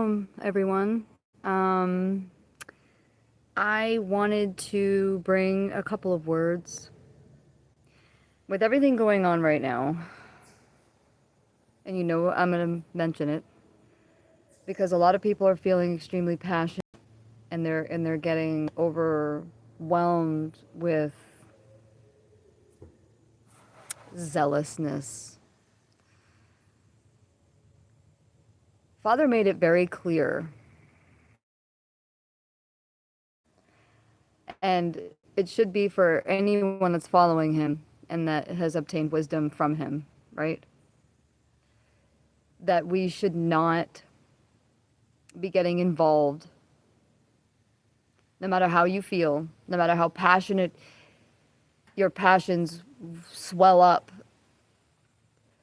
Shalom, everyone. Um, I wanted to bring a couple of words. With everything going on right now, and I'm going to mention it because a lot of people are feeling extremely passionate and they're getting overwhelmed with zealousness. Father made it very clear, and it should be for anyone that's following him and that has obtained wisdom from him, right? That we should not be getting involved, no matter how you feel, no matter how passionate your passions swell up,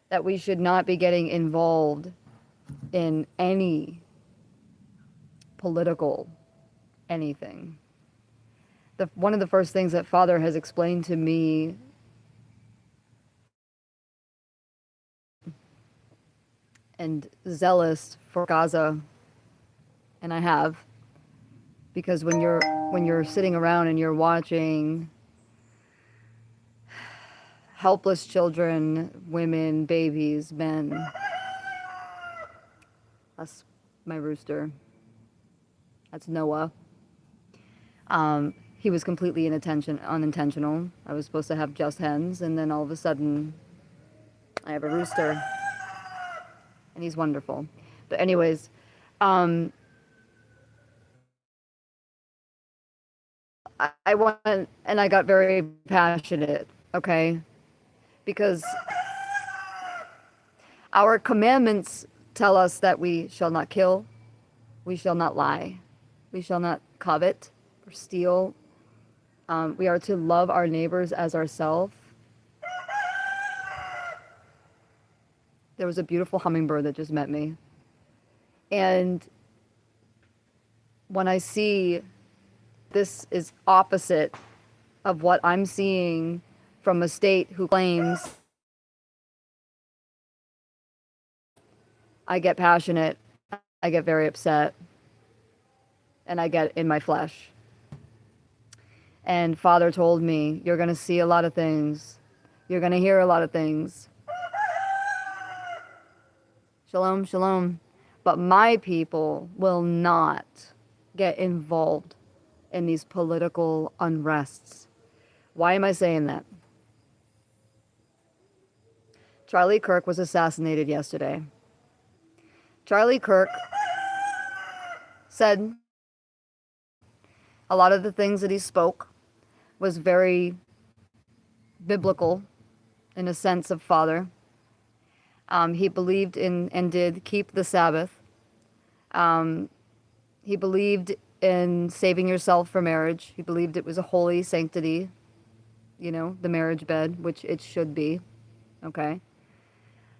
that we should not be getting involved in any political anything. One of the first things that Father has explained to me and zealous for Gaza, and I have, because when you're sitting around and you're watching helpless children, women, babies, men. That's my rooster. That's Noah. He was completely unintentional. I was supposed to have just hens, and then all of a sudden, I have a rooster, and he's wonderful. But anyways, I went and I got very passionate, okay? Because our commandments tell us that we shall not kill, we shall not lie, we shall not covet or steal. We are to love our neighbors as ourselves. There was a beautiful hummingbird that just met me. And when I see this is opposite of what I'm seeing from a state who claims, I get passionate, I get very upset, and I get in my flesh. And Father told me, you're going to see a lot of things. You're going to hear a lot of things. Shalom, shalom. But my people will not get involved in these political unrests. Why am I saying that? Charlie Kirk was assassinated yesterday. Charlie Kirk said a lot of the things that he spoke was very biblical in a sense of Father. He believed in and did keep the Sabbath. He believed in saving yourself for marriage. He believed it was a holy sanctity, the marriage bed, which it should be. Okay.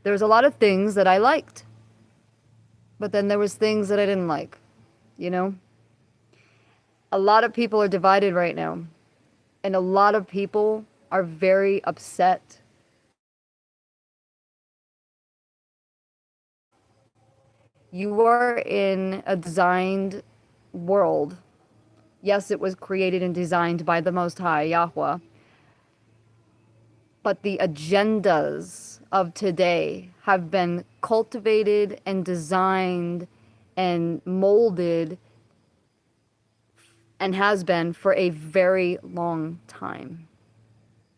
There was a lot of things that I liked, but then there was things that I didn't like, A lot of people are divided right now, and a lot of people are very upset. You are in a designed world. Yes, it was created and designed by the Most High, Yahawah. But the agendas of today have been cultivated and designed and molded and has been for a very long time.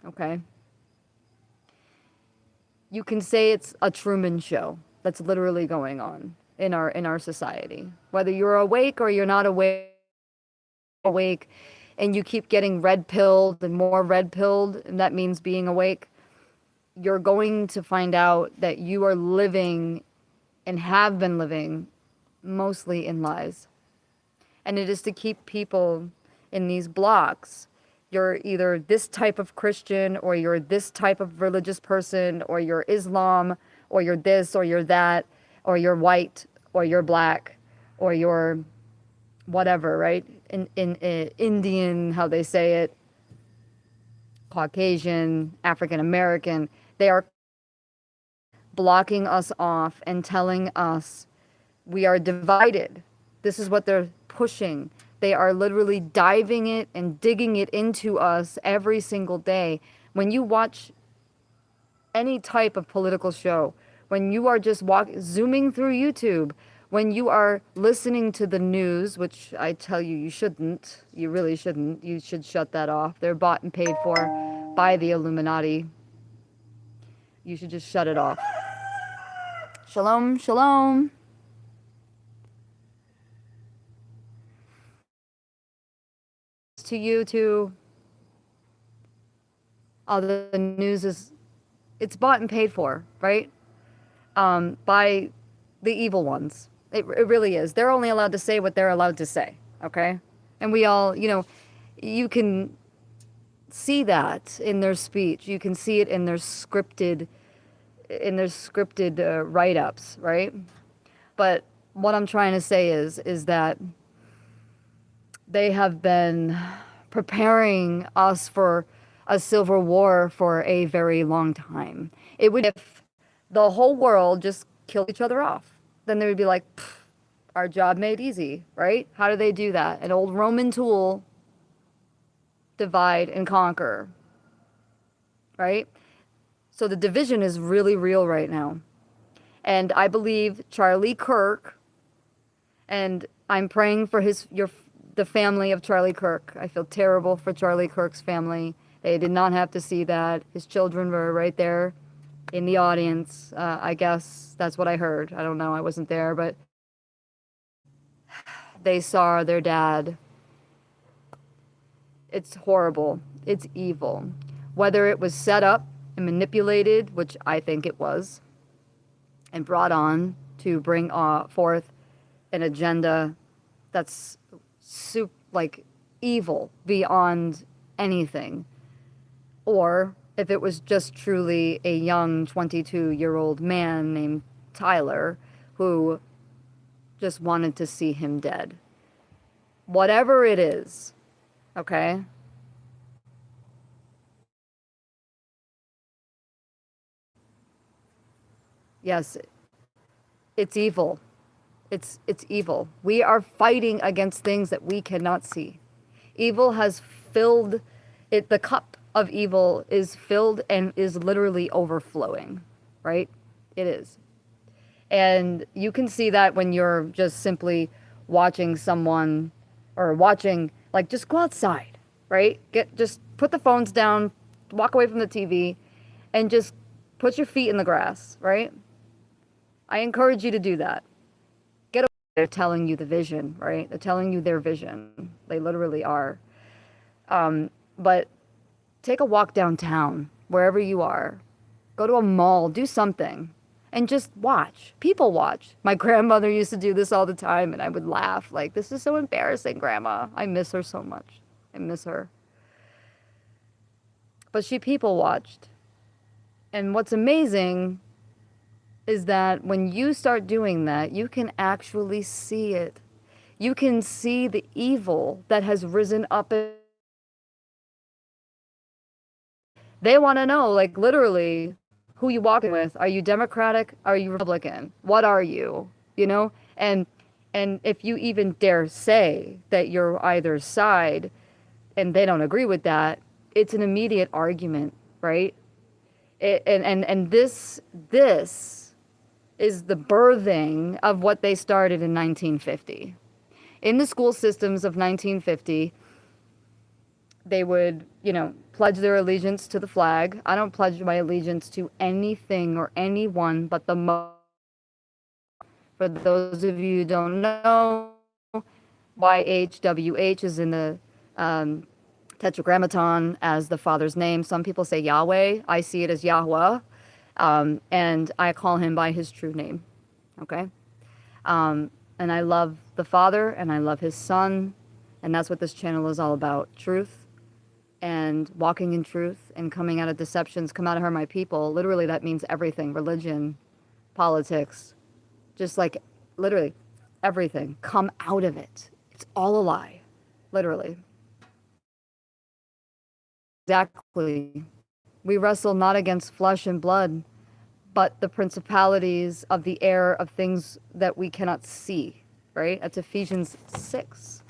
Okay? You can say it's a Truman Show that's literally going on in our society. Whether you're awake or you're not awake, and you keep getting red pilled and more red pilled, and that means being awake, you're going to find out that you are living and have been living mostly in lies. And it is to keep people in these blocks. You're either this type of Christian, or you're this type of religious person, or you're Islam, or you're this, or you're that, or you're white, or you're black, or you're whatever, right? In Indian, how they say it, Caucasian, African American, they are blocking us off and telling us We are divided. This is what they're pushing. They are literally diving it and digging it into us every single day. When you watch any type of political show, when you are just zooming through YouTube, when you are listening to the news, which I tell you, you shouldn't, you really shouldn't, you should shut that off. They're bought and paid for by the Illuminati. You should just shut it off. Shalom, shalom. To you too. All the news is, it's bought and paid for, right? By the evil ones. It really is. They're only allowed to say what they're allowed to say, okay? And we all, you can see that in their speech. You can see it in their scripted write-ups, right? But what I'm trying to say is that they have been preparing us for a civil war for a very long time. It would, if the whole world just killed each other off, then they would be like, our job made easy, right? How do they do that? An old Roman tool, divide and conquer, right? So the division is really real right now. And I believe Charlie Kirk, and I'm praying for the family of Charlie Kirk. I feel terrible for Charlie Kirk's family. They did not have to see that. His children were right there in the audience. I guess that's what I heard. I don't know. I wasn't there, but they saw their dad. It's horrible. It's evil. Whether it was set up and manipulated, which I think it was, and brought on to bring forth an agenda that's evil beyond anything, or if it was just truly a young 22-year-old man named Tyler who just wanted to see him dead. Whatever it is, okay? Yes, it's evil. It's evil. We are fighting against things that we cannot see. Evil has filled it. The cup of evil is filled and is literally overflowing, right? It is. And you can see that when you're just simply watching someone, or watching, like, just go outside, right? Just put the phones down, walk away from the TV, and just put your feet in the grass, right? I encourage you to do that. They're telling you the vision, right? They're telling you their vision. They literally are. But take a walk downtown, wherever you are. Go to a mall, do something, and just watch. People watch. My grandmother used to do this all the time, and I would laugh. Like, this is so embarrassing, Grandma. I miss her so much. I miss her. But she people watched. And what's amazing is that when you start doing that, you can actually see it. You can see the evil that has risen up. They want to know, like, literally, who you walking with. Are you Democratic? Are you Republican? What are you? You know? And if you even dare say that you're either side and they don't agree with that, it's an immediate argument, right? And this is the birthing of what they started in 1950. In the school systems of 1950, they would, pledge their allegiance to the flag. I don't pledge my allegiance to anything or anyone but the For those of you who don't know, YHWH is in the Tetragrammaton as the Father's name. Some people say Yahweh. I see it as Yahawah. And I call him by his true name, okay? And I love the Father, and I love his Son, and that's what this channel is all about, truth, and walking in truth, and coming out of deceptions, come out of her, my people. Literally, that means everything, religion, politics, just like, literally, everything. Come out of it. It's all a lie, literally. Exactly. We wrestle not against flesh and blood, but the principalities of the air of things that we cannot see, right? That's Ephesians 6.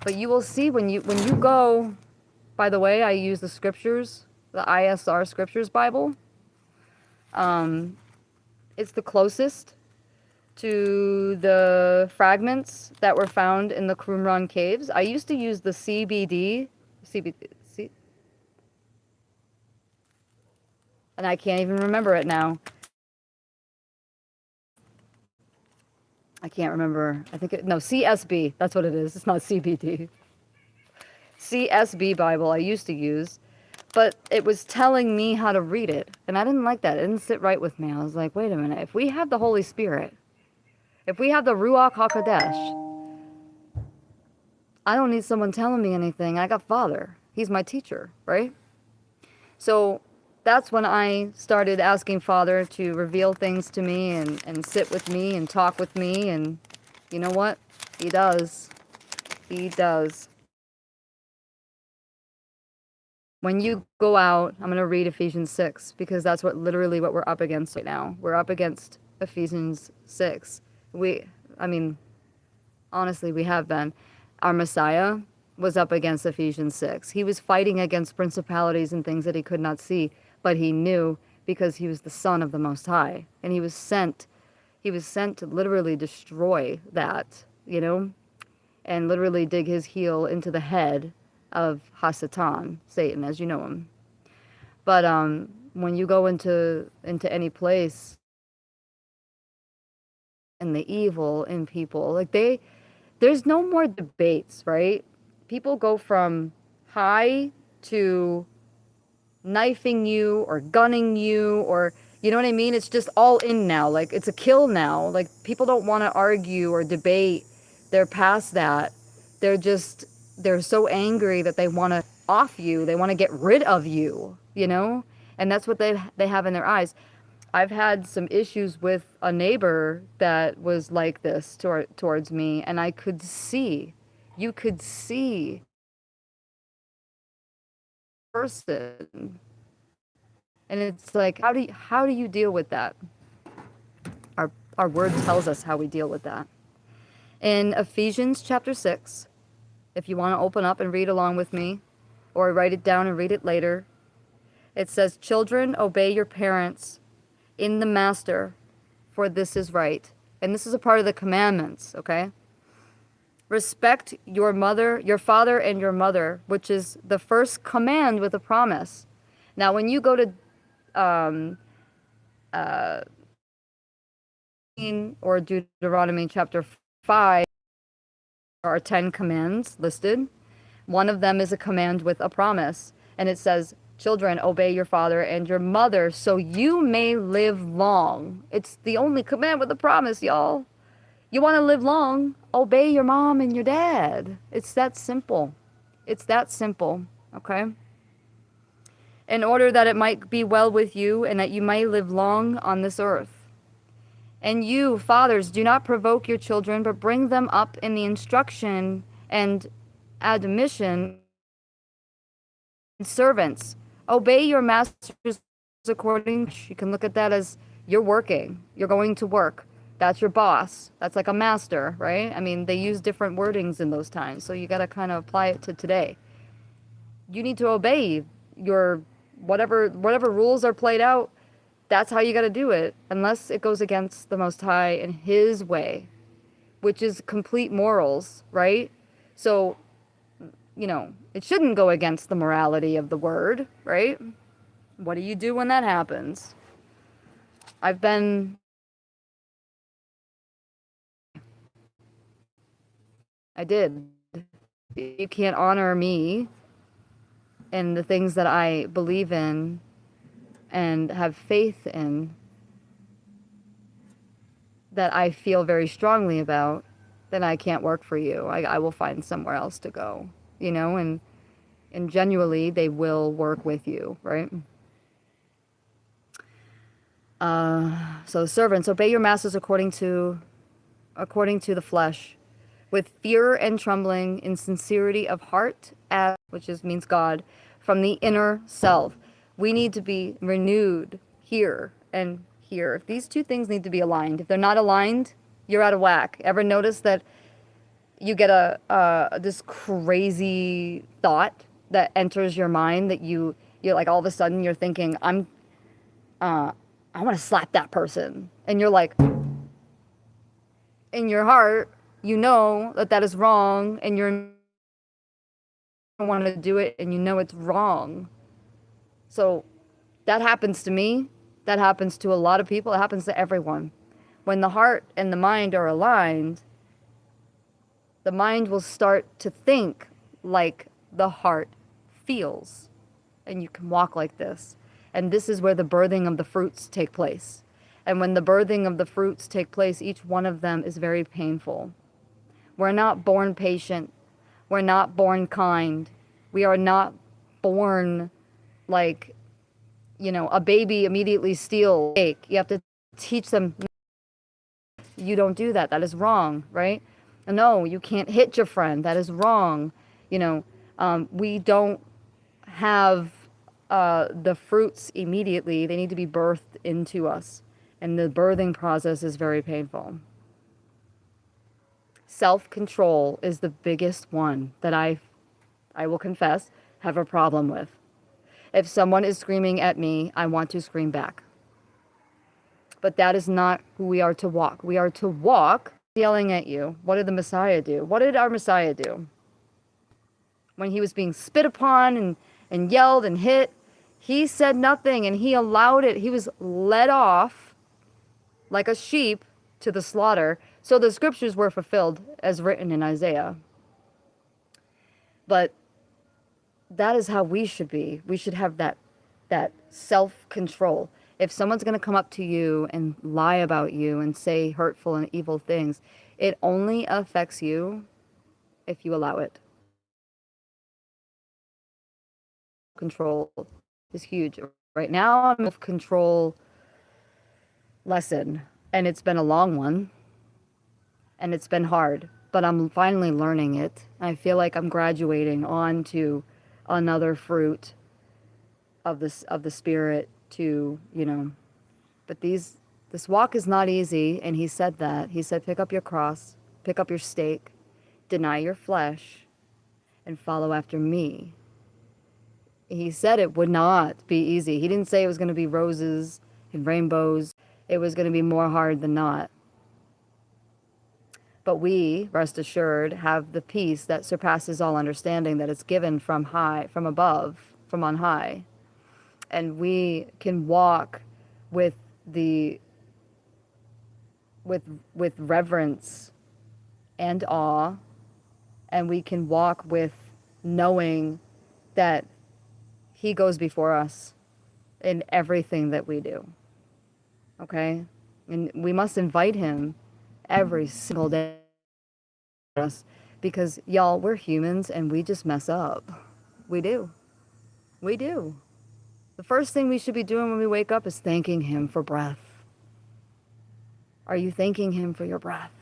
But you will see when you go, by the way, I use the scriptures, the ISR Scriptures Bible. It's the closest to the fragments that were found in the Qumran caves. I used to use the CBD, and I can't even remember it now. I can't remember. I think no, CSB. That's what it is. It's not CBD. CSB Bible I used to use, but it was telling me how to read it, and I didn't like that. It didn't sit right with me. I was like, wait a minute. If we have the Holy Spirit, if we have the Ruach HaKodesh, I don't need someone telling me anything. I got Father. He's my teacher, right? So that's when I started asking Father to reveal things to me and sit with me and talk with me. And you know what? He does. He does. When you go out, I'm going to read Ephesians 6 because that's literally what we're up against right now. We're up against Ephesians 6. Honestly, we have been. Our Messiah was up against Ephesians 6. He was fighting against principalities and things that he could not see, but he knew because he was the Son of the Most High. And he was sent to literally destroy that, and literally dig his heel into the head of Hasatan, Satan, as you know him. But when you go into any place and the evil in people, like there's no more debates, right? People go from high to knifing you or gunning you, or you know what I mean? It's just all in now. Like it's a kill now. Like people don't want to argue or debate. They're past that. They're so angry that they want to off you. They want to get rid of you, And that's what they have in their eyes. I've had some issues with a neighbor that was like this towards me, and you could see person. And it's like, how do you deal with that? Our word tells us how we deal with that. In Ephesians chapter 6, if you want to open up and read along with me, or write it down and read it later, it says, "Children, obey your parents in the master, for this is right." And this is a part of the commandments, okay? "Respect your father and your mother, which is the first command with a promise." Now, when you go to or Deuteronomy chapter 5, there are 10 commands listed. One of them is a command with a promise, and it says, "Children, obey your father and your mother so you may live long." It's the only command with a promise, y'all. You want to live long, obey your mom and your dad. It's that simple. It's that simple, okay? "In order that it might be well with you and that you may live long on this earth. And you, fathers, do not provoke your children, but bring them up in the instruction and admonition. Servants, obey your masters according." You can look at that as you're working. You're going to work. That's your boss. That's like a master, right? I mean, they use different wordings in those times, so you got to kind of apply it to today. You need to obey your whatever rules are played out. That's how you got to do it, unless it goes against the Most High and his way, which is complete morals, right? So, it shouldn't go against the morality of the word, right? What do you do when that happens? I did. You can't honor me and the things that I believe in and have faith in, that I feel very strongly about, then I can't work for you. I will find somewhere else to go, and genuinely they will work with you, right? So servants, obey your masters according to the flesh, with fear and trembling, in sincerity of heart, which means God, from the inner self, We need to be renewed here and here. These two things need to be aligned. If they're not aligned, you're out of whack. Ever notice that you get this crazy thought that enters your mind that you're like, all of a sudden you're thinking, I want to slap that person. And you're like, in your heart, you know that is wrong, and you don't want to do it, and you know it's wrong. So that happens to me. That happens to a lot of people. It happens to everyone. When the heart and the mind are aligned, the mind will start to think like the heart feels. And you can walk like this. And this is where the birthing of the fruits take place. And when the birthing of the fruits take place, each one of them is very painful. We're not born patient. We're not born kind. We are not born like, a baby immediately steals cake. You have to teach them, you don't do that. That is wrong, right? No, you can't hit your friend. That is wrong. We don't have the fruits immediately. They need to be birthed into us. And the birthing process is very painful. Self-control is the biggest one that I will confess, have a problem with. If someone is screaming at me, I want to scream back. But that is not who we are to walk. We are to walk yelling at you. What did the Messiah do? What did our Messiah do? When he was being spit upon and yelled and hit, he said nothing, and he allowed it. He was led off like a sheep to the slaughter. So the scriptures were fulfilled as written in Isaiah. But that is how we should be. We should have that self-control. If someone's going to come up to you and lie about you and say hurtful and evil things, it only affects you if you allow it. Control is huge. Right now, I'm in a control lesson, and it's been a long one, and it's been hard, but I'm finally learning it. I feel like I'm graduating on to another fruit of the spirit to, but this walk is not easy. And he said that. He said, pick up your cross, pick up your stake, deny your flesh, and follow after me. He said it would not be easy. He didn't say it was going to be roses and rainbows. It was going to be more hard than not. But we, rest assured, have the peace that surpasses all understanding, that is given from high, from above, from on high. And we can walk with reverence and awe, and we can walk with knowing that he goes before us in everything that we do. Okay? And we must invite him every single day, because y'all, we're humans and we just mess up. We do. The first thing we should be doing when we wake up is thanking him for breath. Are you thanking him for your breath?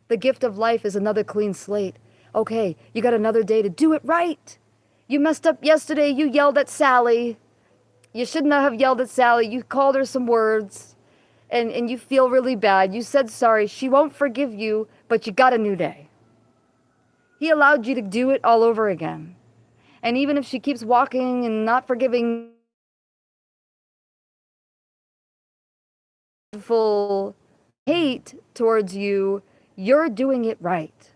The gift of life is another clean slate. Okay, you got another day to do it right. You messed up yesterday. You yelled at Sally. You should not have yelled at Sally. You called her some words. And you feel really bad. You said sorry. She won't forgive you, but you got a new day. He allowed you to do it all over again. And even if she keeps walking and not forgiving, full hate towards you, you're doing it right.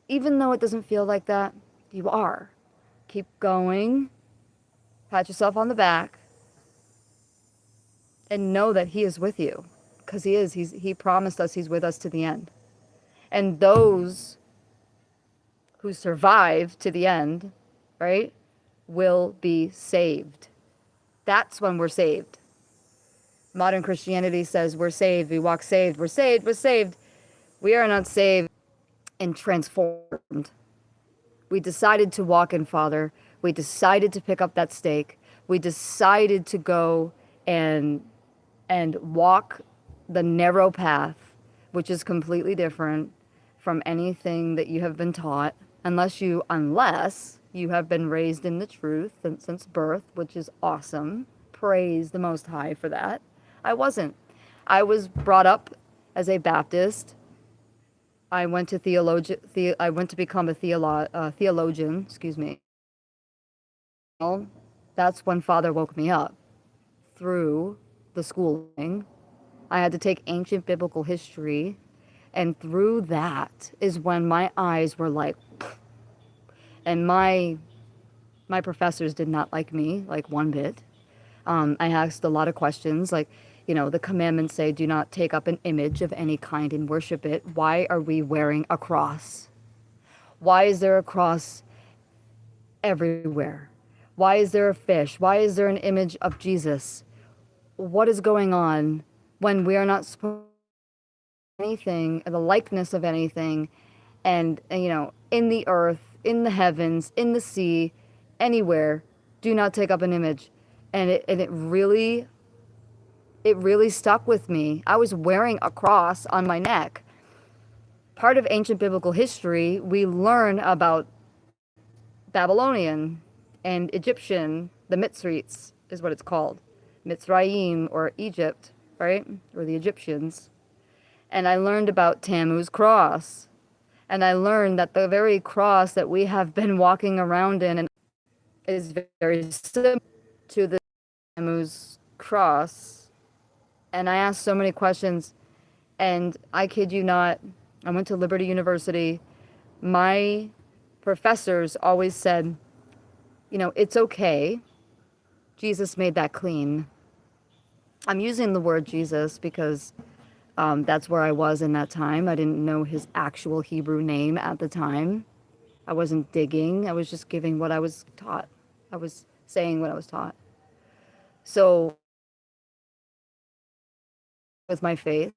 Even though it doesn't feel like that, you are. Keep going. Pat yourself on the back. And know that he is with you. Because he is. He promised us he's with us to the end. And those who survive to the end, right, will be saved. That's when we're saved. Modern Christianity says we're saved, we walk saved, we're saved, we're saved. We are not saved and transformed. We decided to walk in Father. We decided to pick up that stake. We decided to go and walk the narrow path, which is completely different from anything that you have been taught, unless you You have been raised in the truth since birth, which is awesome. Praise the Most High for that. I wasn't. I was brought up as a Baptist. I went to I went to become a theologian. Excuse me. Well, that's when Father woke me up through the schooling. I had to take ancient biblical history, and through that is when my eyes were like, and my professors did not like me like one bit. I asked a lot of questions, like, the commandments say, do not take up an image of any kind and worship it. Why are we wearing a cross? Why is there a cross everywhere? Why is there a fish? Why is there an image of Jesus? What is going on when we are not supposed to anything, the likeness of anything, and in the earth, in the heavens, in the sea, anywhere, do not take up an image. And it really stuck with me. I was wearing a cross on my neck. Part of ancient biblical history, we learn about Babylonian and Egyptian, the Mitzrites is what it's called. Mitzrayim, or Egypt, right? Or the Egyptians. And I learned about Tammuz cross. And I learned that the very cross that we have been walking around in is very similar to the Tammuz cross. And I asked so many questions, and I kid you not, I went to Liberty University. My professors always said, it's okay. Jesus made that clean. I'm using the word Jesus because that's where I was in that time. I didn't know his actual Hebrew name at the time. I wasn't digging. I was just giving what I was taught. I was saying what I was taught. So with my faith,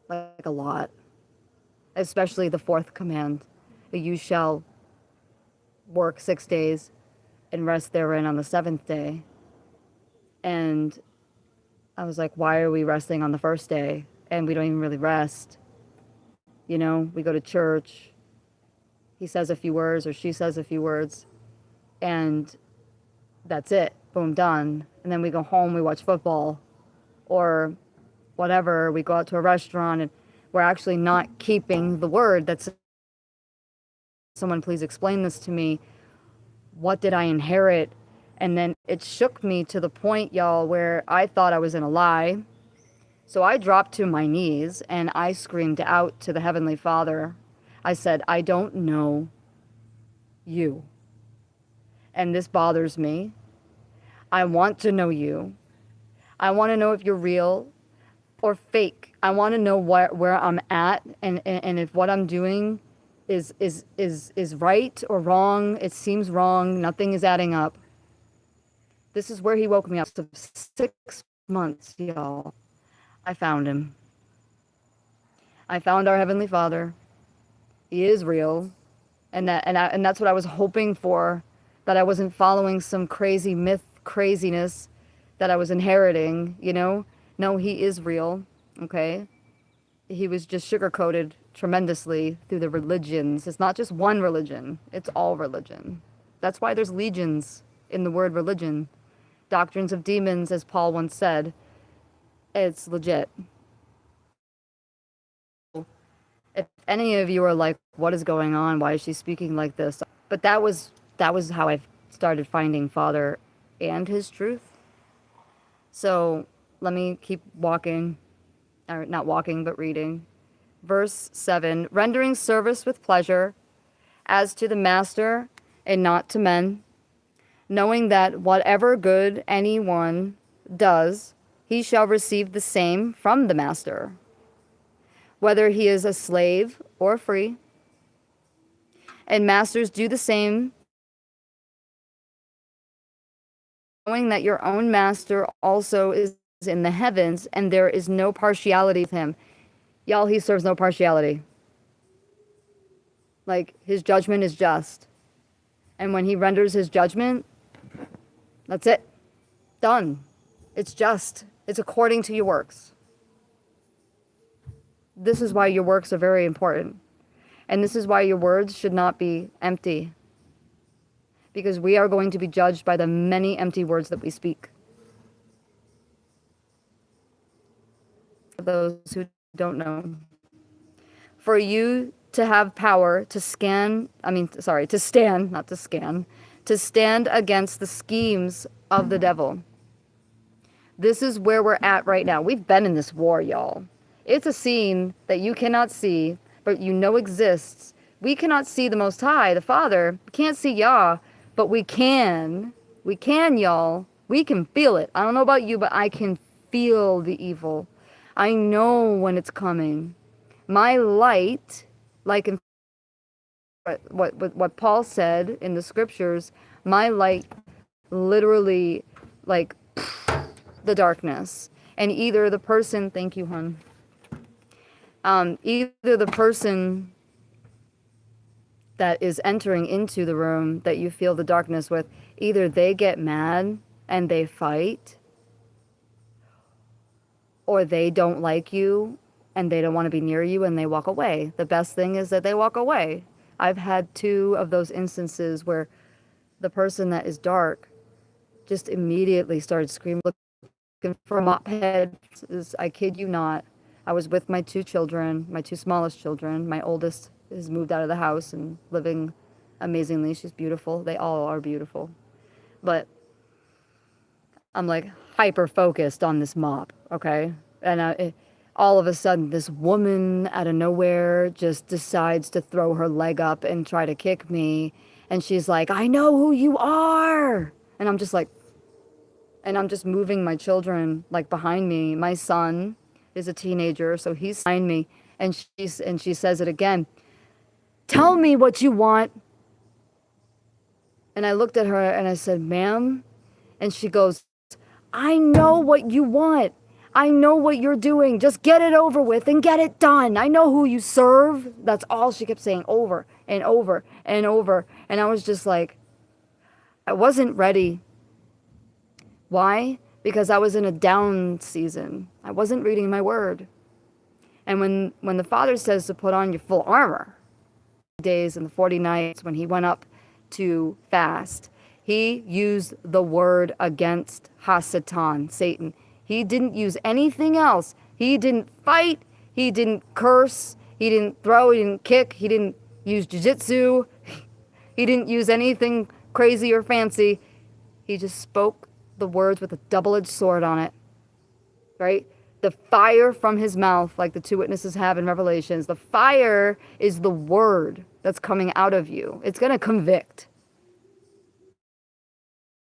like a lot, especially the fourth command, you shall work 6 days and rest therein on the seventh day. And I was like, why are we resting on the first day? And we don't even really rest. We go to church. He says a few words, or she says a few words, and that's it. Boom, done. And then we go home, we watch football or whatever. We go out to a restaurant, and we're actually not keeping the word. That's someone please explain this to me. What did I inherit? And then it shook me to the point, y'all, where I thought I was in a lie. So I dropped to my knees and I screamed out to the Heavenly Father. I said, I don't know you. And this bothers me. I want to know you. I want to know if you're real or fake. I want to know where I'm at, and if what I'm doing is right or wrong. It seems wrong. Nothing is adding up. This is where he woke me up. So 6 months, y'all. I found him. I found our Heavenly Father. He is real. And that's what I was hoping for, that I wasn't following some crazy myth craziness that I was inheriting, No, he is real, okay? He was just sugar-coated tremendously through the religions. It's not just one religion. It's all religion. That's why there's legions in the word religion. Doctrines of demons, as Paul once said. It's legit. If any of you are like, what is going on? Why is she speaking like this? But that was how I started finding Father and his truth. So let me keep walking, or not walking, but reading. Verse 7, rendering service with pleasure as to the master and not to men, knowing that whatever good anyone does, he shall receive the same from the master, whether he is a slave or free. And masters, do the same, knowing that your own master also is in the heavens, and there is no partiality with him. Y'all, he serves no partiality. Like, his judgment is just. And when he renders his judgment, that's it. Done. It's just. It's according to your works. This is why your works are very important. And this is why your words should not be empty. because we are going to be judged by the many empty words that we speak. For those who don't know, for you to have power to stand, not to scan, to stand against the schemes of the devil. This is where we're at right now. We've been in this war, y'all. It's a scene that you cannot see, but you know exists. We cannot see the Most High, the Father. We can't see Yah, but we can. We can, y'all. We can feel it. I don't know about you, but I can feel the evil. I know when it's coming. My light, like in what Paul said in the scriptures, my light literally, like, the darkness. And either the person, thank you, hon. Either the person that is entering into the room that you feel the darkness with, either they get mad and they fight, or they don't like you and they don't want to be near you and they walk away. The best thing is that they walk away. I've had 2 of those instances where the person that is dark just immediately started screaming, looking for mop heads. I kid you not. I was with my 2 children, my 2 smallest children. My oldest has moved out of the house and living amazingly. She's beautiful. They all are beautiful. But I'm like hyper focused on this mop, okay? And all of a sudden, this woman out of nowhere just decides to throw her leg up and try to kick me. And she's like, I know who you are. And I'm just like, and I'm just moving my children like behind me. My son is a teenager, so he's behind me. And she says it again. Tell me what you want. And I looked at her and I said, ma'am. And she goes, I know what you want. I know what you're doing. Just get it over with and get it done. I know who you serve. That's all she kept saying over and over and over. And I was just like, I wasn't ready. Why? Because I was in a down season. I wasn't reading my word. And when the Father says to put on your full armor, days and the 40 nights when he went up to fast, he used the word against Hasatan, Satan. He didn't use anything else. He didn't fight. He didn't curse. He didn't throw. He didn't kick. He didn't use jiu-jitsu. He didn't use anything crazy or fancy. He just spoke the words with a double-edged sword on it, right? The fire from his mouth, like the 2 witnesses have in Revelations, the fire is the word that's coming out of you. It's going to convict.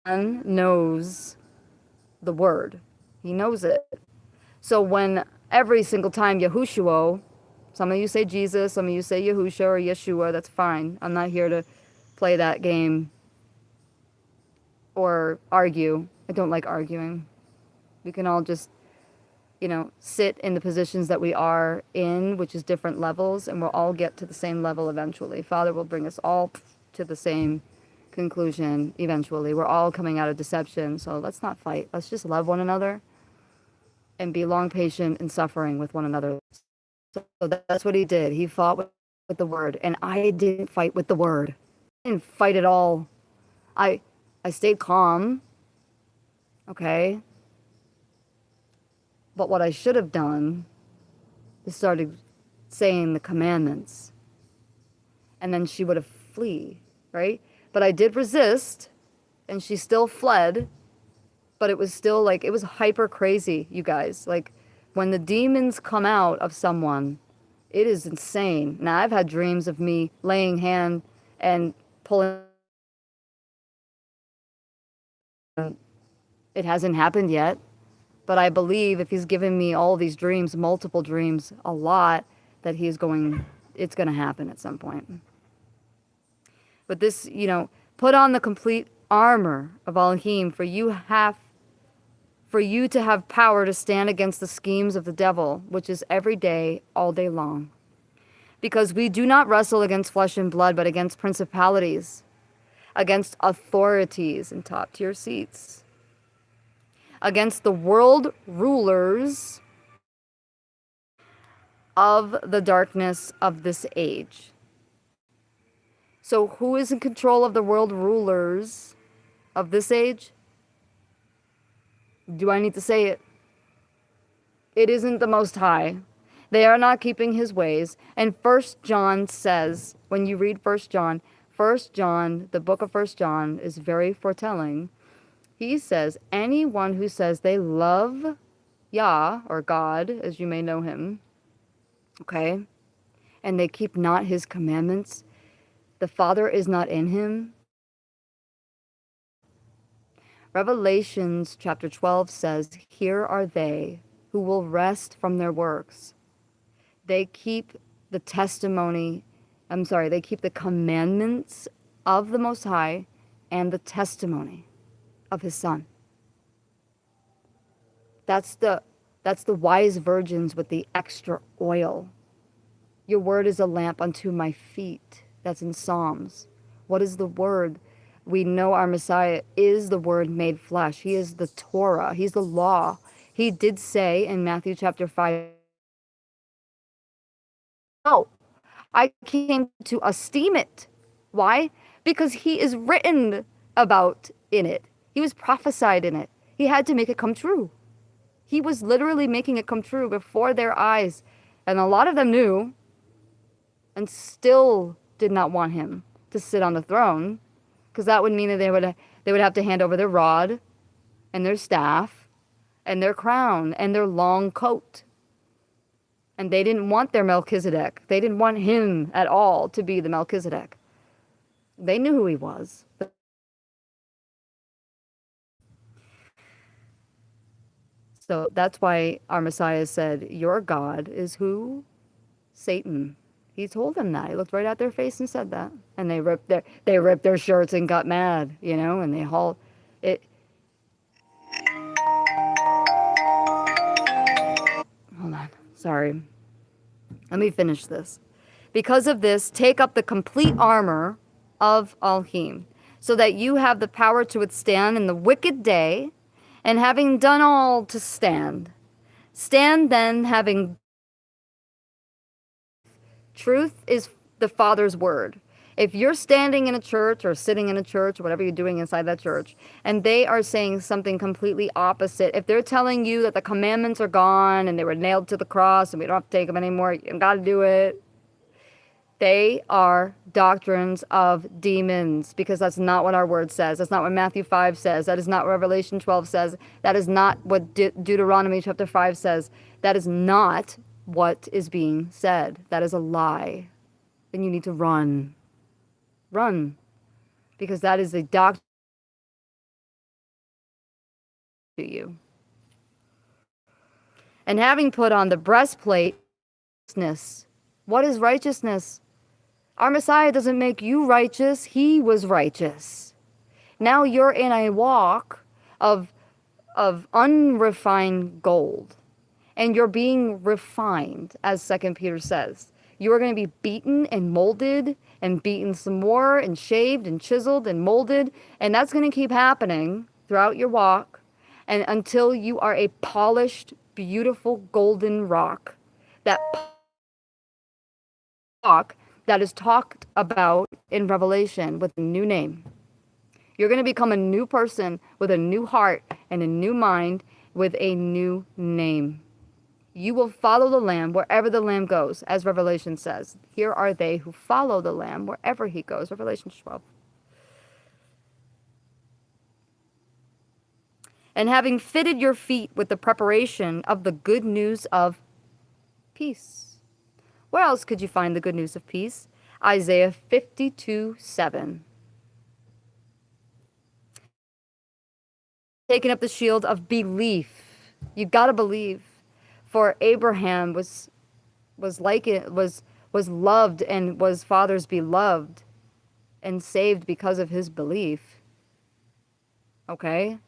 Man knows the word. He knows it. So when every single time Yahushua, some of you say Jesus, some of you say Yahusha or Yeshua, that's fine. I'm not here to play that game or argue. I don't like arguing. We can all just, sit in the positions that we are in, which is different levels, and we'll all get to the same level eventually. Father will bring us all to the same conclusion eventually. We're all coming out of deception, so let's not fight. Let's just love one another and be long patient and suffering with one another. So that's what he did. He fought with the word, and I didn't fight with the word. I didn't fight at all. I stayed calm, okay? But what I should have done is started saying the commandments, and then she would have flee, right? But I did resist, and she still fled, but it was still like, it was hyper crazy, you guys. Like, when the demons come out of someone, it is insane. Now, I've had dreams of me laying hand and pulling. It hasn't happened yet, but I believe if he's given me all these dreams, multiple dreams, a lot, that it's going to happen at some point. But this, put on the complete armor of Elohim, for you to have power to stand against the schemes of the devil, which is every day, all day long. Because we do not wrestle against flesh and blood, but against principalities, against authorities in top-tier seats, against the world rulers of the darkness of this age. So who is in control of the world rulers of this age? Do I need to say it? It isn't the Most High. They are not keeping his ways. And First John says, when you read First John, the book of First John is very foretelling. He says, anyone who says they love Yah, or God, as you may know him, okay, and they keep not his commandments, the Father is not in him. Revelations chapter 12 says, here are they who will rest from their works. They keep the they keep the commandments of the Most High and the testimony of his Son. That's the wise virgins with the extra oil. Your word is a lamp unto my feet. That's in Psalms. What is the word? We know our Messiah is the word made flesh. He is the Torah. He's the law. He did say in Matthew chapter 5, oh, I came to esteem it. Why? Because he is written about in it. He was prophesied in it. He had to make it come true. He was literally making it come true before their eyes. And a lot of them knew and still did not want him to sit on the throne, because that would mean that they would have to hand over their rod and their staff and their crown and their long coat. And they didn't want their Melchizedek. They didn't want him at all to be the Melchizedek. They knew who he was. So that's why our Messiah said, your God is who? Satan. He told them that. He looked right at their face and said that. And they ripped their shirts and got mad, and they hauled it. Hold on. Sorry. Let me finish this. Because of this, take up the complete armor of Elohim, so that you have the power to withstand in the wicked day, and having done all to stand. Stand then, having truth is the Father's word. If you're standing in a church or sitting in a church or whatever you're doing inside that church, and they are saying something completely opposite, if they're telling you that the commandments are gone and they were nailed to the cross and we don't have to take them anymore, you got to do it, they are doctrines of demons, because that's not what our word says. That's not what Matthew 5 says. That is not what Revelation 12 says. That is not what Deuteronomy chapter 5 says. That is not what is being said. That is a lie. Then you need to run. Run. Because that is a doctrine to you. And having put on the breastplate, what is righteousness? Our Messiah doesn't make you righteous. He was righteous. Now you're in a walk of unrefined gold. And you're being refined, as 2 Peter says. You are going to be beaten and molded and beaten some more and shaved and chiseled and molded. And that's going to keep happening throughout your walk, and until you are a polished, beautiful golden rock. That rock that is talked about in Revelation with a new name. You're going to become a new person with a new heart and a new mind with a new name. You will follow the Lamb wherever the Lamb goes, as Revelation says. Here are they who follow the Lamb wherever he goes, Revelation 12. And having fitted your feet with the preparation of the good news of peace. Where else could you find the good news of peace? Isaiah 52:7. Taking up the shield of belief. You got to believe. For Abraham was loved and was Father's beloved and saved because of his belief. Okay?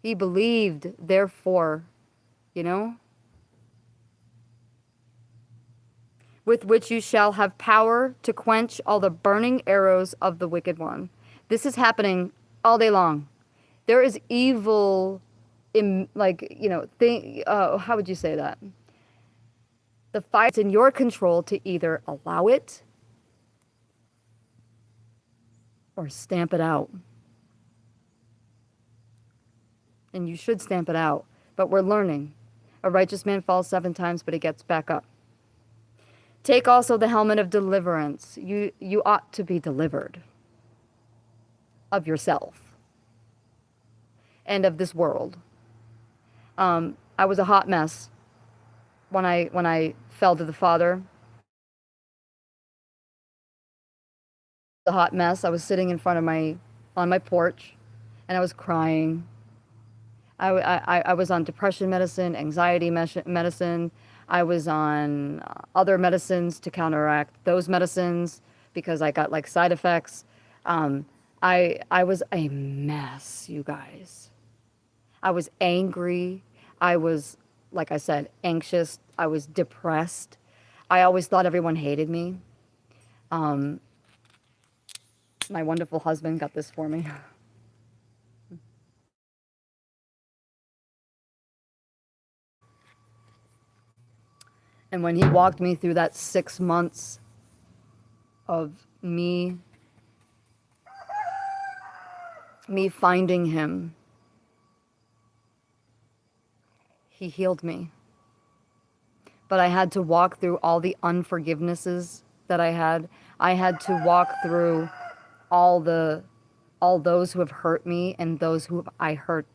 He believed, therefore, with which you shall have power to quench all the burning arrows of the wicked one. This is happening all day long. There is evil how would you say that? The fire is in your control to either allow it or stamp it out. And you should stamp it out. But we're learning. A righteous man falls 7 times, but he gets back up. Take also the helmet of deliverance. You ought to be delivered of yourself and of this world. I was a hot mess when I fell to the Father. A hot mess. I was sitting in front of on my porch, and I was crying. I was on depression medicine, anxiety medicine. I was on other medicines to counteract those medicines because I got like side effects. I was a mess, you guys. I was angry. I was, like I said, anxious. I was depressed. I always thought everyone hated me. My wonderful husband got this for me. And when he walked me through that 6 months of me finding him, he healed me. But I had to walk through all the unforgivenesses that I had. I had to walk through all those who have hurt me and those who I hurt.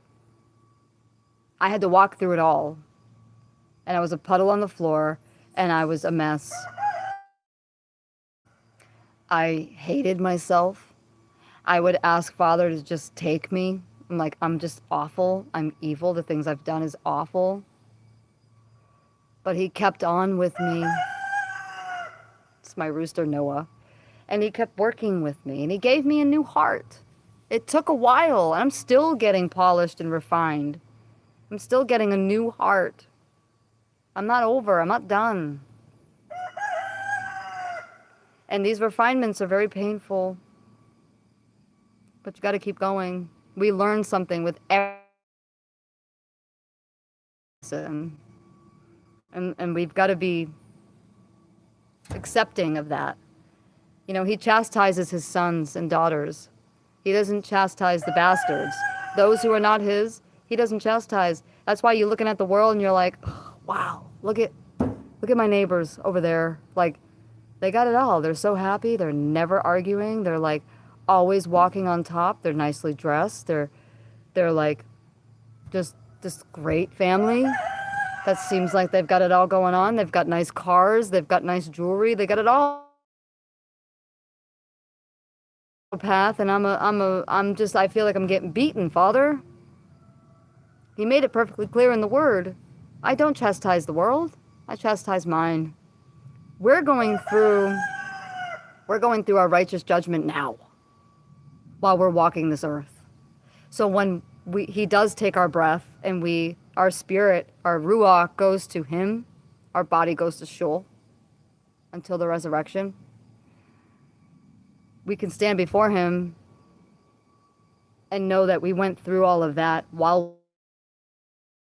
I had to walk through it all. And I was a puddle on the floor, and I was a mess. I hated myself. I would ask Father to just take me. I'm like, I'm just awful. I'm evil. The things I've done is awful. But he kept on with me. It's my rooster, Noah. And he kept working with me, and he gave me a new heart. It took a while, and I'm still getting polished and refined. I'm still getting a new heart. I'm not over. I'm not done. And these refinements are very painful. But you got to keep going. We learn something with every lesson. And we've got to be accepting of that. You know, he chastises his sons and daughters. He doesn't chastise the bastards. Those who are not his, he doesn't chastise. That's why you're looking at the world and you're like, oh, wow, look at my neighbors over there. Like, they got it all. They're so happy. They're never arguing. They're like always walking on top. They're nicely dressed. They're like just this great family that seems like they've got it all going on. They've got nice cars. They've got nice jewelry. They got it all. Path, and I feel like I'm getting beaten, Father. He made it perfectly clear in the Word. I don't chastise the world. I chastise mine. We're going through our righteous judgment now while we're walking this earth. So when he does take our breath and our spirit, our ruach goes to him, our body goes to Sheol until the resurrection. We can stand before him and know that we went through all of that while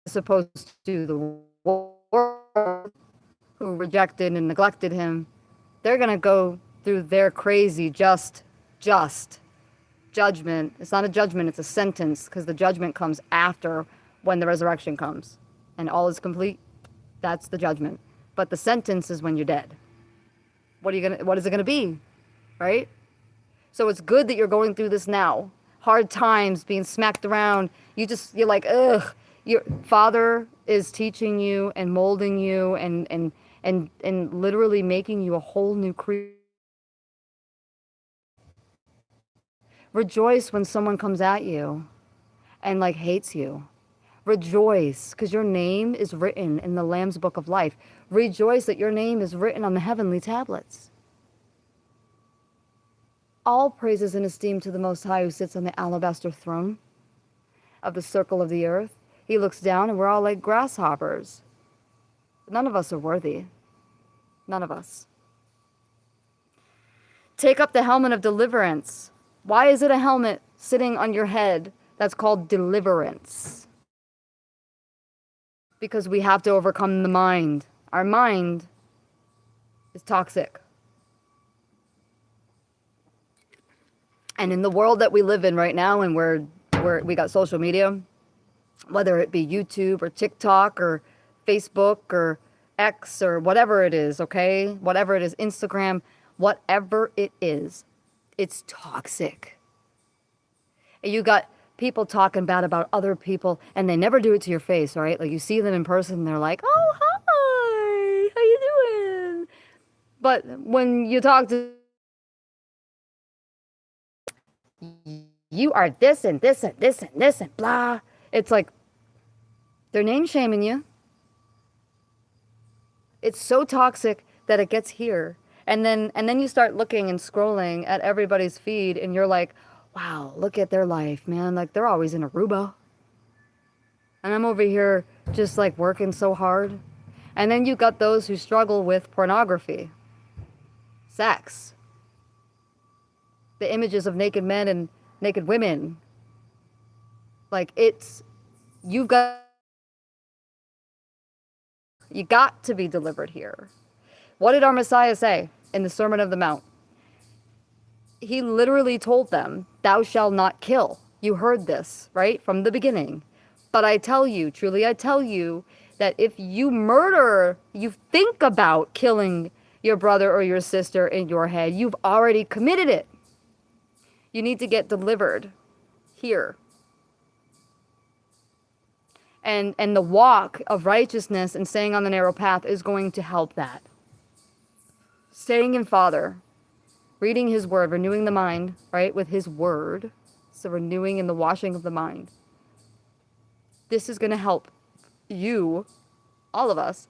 supposed to the world who rejected and neglected him. They're going to go through their crazy just judgment. It's not a judgment, it's a sentence, because the judgment comes after when the resurrection comes and all is complete. That's the judgment. But the sentence is when you're dead. What is it going to be? Right? So it's good that you're going through this now. Hard times, being smacked around. You're like, ugh. Your Father is teaching you and molding you and literally making you a whole new creature. Rejoice when someone comes at you and like hates you. Rejoice, because your name is written in the Lamb's Book of Life. Rejoice that your name is written on the heavenly tablets. All praises and esteem to the Most High, who sits on the alabaster throne of the circle of the earth. He looks down and we're all like grasshoppers. None of us are worthy. None of us. Take up the helmet of deliverance. Why is it a helmet sitting on your head that's called deliverance? Because we have to overcome the mind. Our mind is toxic. And in the world that we live in right now, and we got social media, whether it be YouTube or TikTok or Facebook or X or whatever it is, okay? Whatever it is, Instagram, whatever it is, it's toxic. And you got people talking bad about other people, and they never do it to your face, right? Like you see them in person, and they're like, "Oh, hi, how you doing?" But when you talk to, you are this and this and this and this and blah, it's like they're name shaming you. It's so toxic that it gets here. And then you start looking and scrolling at everybody's feed, and you're like, wow, look at their life, man. Like they're always in Aruba. And I'm over here just like working so hard. And then you got those who struggle with pornography, sex, the images of naked men and naked women. Like you've got, you got to be delivered here. What did our Messiah say in the Sermon of the Mount? He literally told them, thou shalt not kill. You heard this, right? From the beginning. But I tell you, truly I tell you, that if you murder, you think about killing your brother or your sister in your head, you've already committed it. You need to get delivered here. And the walk of righteousness and staying on the narrow path is going to help that. Staying in Father, reading his word, renewing the mind, right, with his word. So renewing and the washing of the mind. This is going to help you, all of us,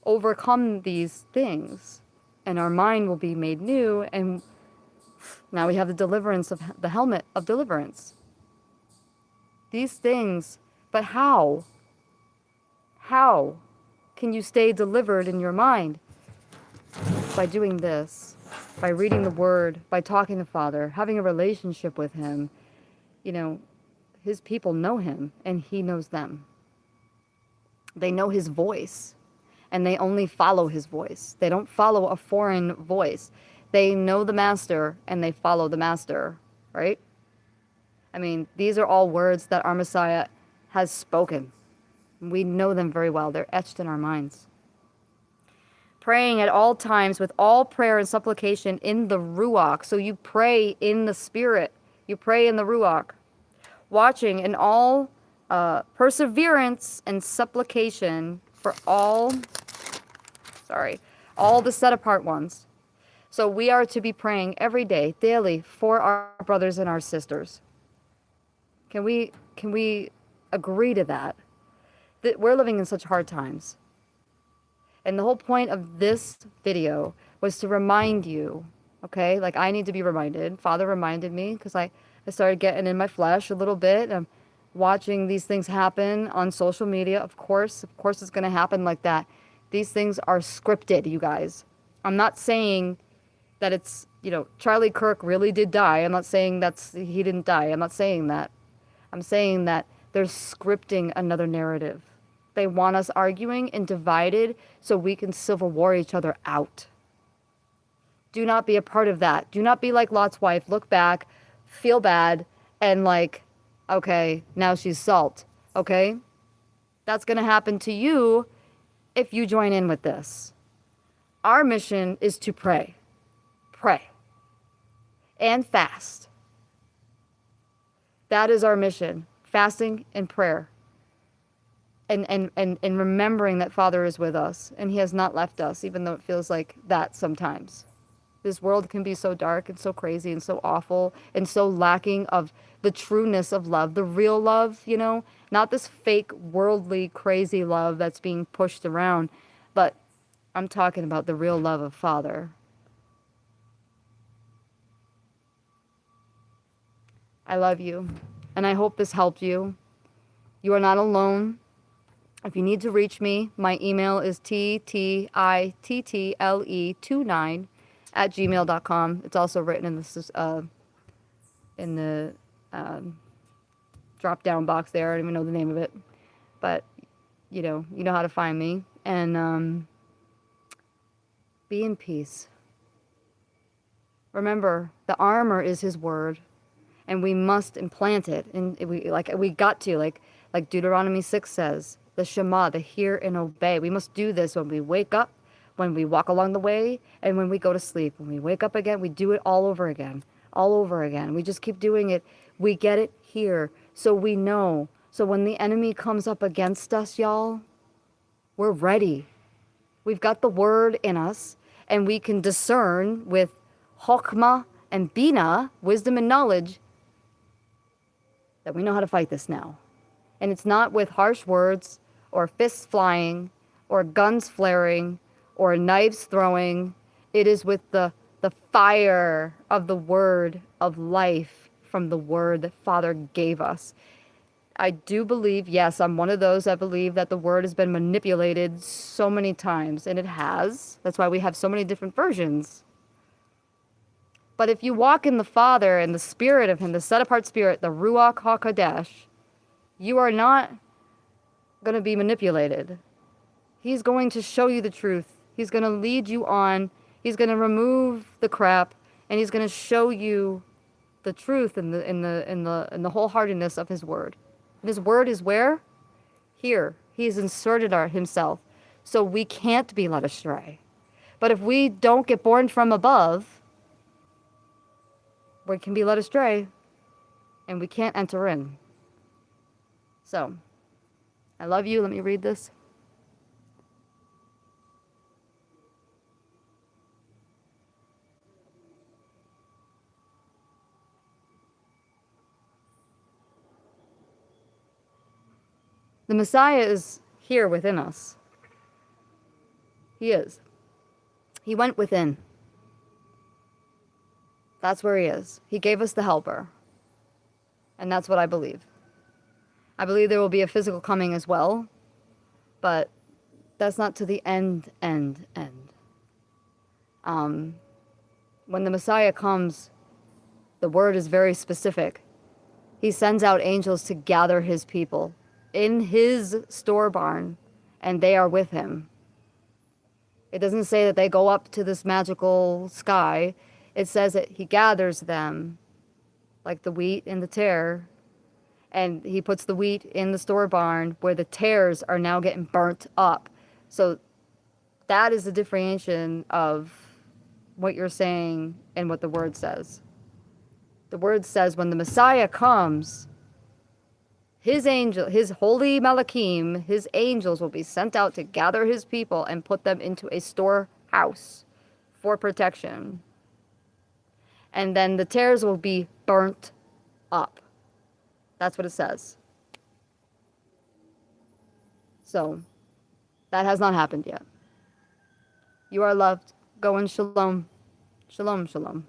overcome these things. And our mind will be made new. And now we have the deliverance of the helmet of deliverance. These things, but how? How can you stay delivered in your mind? By doing this, by reading the word, by talking to Father, having a relationship with him. You know, his people know him and he knows them. They know his voice and they only follow his voice. They don't follow a foreign voice. They know the master and they follow the master, right? I mean, these are all words that our Messiah has spoken. We know them very well. They're etched in our minds. Praying at all times with all prayer and supplication in the Ruach. So you pray in the Spirit. You pray in the Ruach. Watching in all perseverance and supplication for all the set apart ones. So we are to be praying every day, daily, for our brothers and our sisters. Can we agree to that? That we're living in such hard times. And the whole point of this video was to remind you, okay? Like I need to be reminded. Father reminded me because I started getting in my flesh a little bit. I'm watching these things happen on social media. Of course it's going to happen like that. These things are scripted, you guys. I'm not saying that it's, Charlie Kirk really did die. I'm not saying he didn't die. I'm not saying that. I'm saying that they're scripting another narrative. They want us arguing and divided so we can civil war each other out. Do not be a part of that. Do not be like Lot's wife. Look back, feel bad, and like, okay, now she's salt. Okay? That's going to happen to you if you join in with this. Our mission is to pray. Pray. And fast. That is our mission. Fasting and prayer. And remembering that Father is with us and he has not left us, even though it feels like that sometimes. This world can be so dark and so crazy and so awful and so lacking of the trueness of love, the real love, not this fake, worldly, crazy love that's being pushed around, but I'm talking about the real love of Father. I love you, and I hope this helped you. You are not alone. If you need to reach me, my email is ttittle29@gmail.com. It's also written in the drop-down box there. I don't even know the name of it. But, you know how to find me. And be in peace. Remember, the armor is his word. and we must implant it. And we got to, like Deuteronomy 6 says, the Shema, the hear and obey. We must do this when we wake up, when we walk along the way, and when we go to sleep. When we wake up again, we do it all over again, all over again. We just keep doing it. We get it here, so we know. So when the enemy comes up against us, y'all, we're ready. We've got the word in us, and we can discern with Chokmah and Bina, wisdom and knowledge, that we know how to fight this now. And it's not with harsh words or fists flying or guns flaring or knives throwing. It is with the fire of the word of life from the word that Father gave us. I do believe, yes, I'm one of those that believe that the word has been manipulated so many times, and it has. That's why we have so many different versions. But if you walk in the Father and the Spirit of Him, the set-apart Spirit, the Ruach HaKodesh, you are not going to be manipulated. He's going to show you the truth. He's going to lead you on. He's going to remove the crap, and He's going to show you the truth in the wholeheartedness of His word. And His word is where? Here. He has inserted Himself, so we can't be led astray. But if we don't get born from above, we can be led astray, and we can't enter in. So, I love you. Let me read this. The Messiah is here within us. He is. He went within. That's where He is. He gave us the helper. And that's what I believe. I believe there will be a physical coming as well, but that's not to the end. When the Messiah comes, the word is very specific. He sends out angels to gather His people in His store barn, and they are with Him. It doesn't say that they go up to this magical sky. It says that He gathers them, like the wheat and the tare, and He puts the wheat in the store barn where the tares are now getting burnt up. So that is the differentiation of what you're saying and what the word says. The word says when the Messiah comes, His angel, His holy Malachim, His angels will be sent out to gather His people and put them into a storehouse for protection. And then the tares will be burnt up. That's what it says. So, that has not happened yet. You are loved. Go in shalom. Shalom, shalom.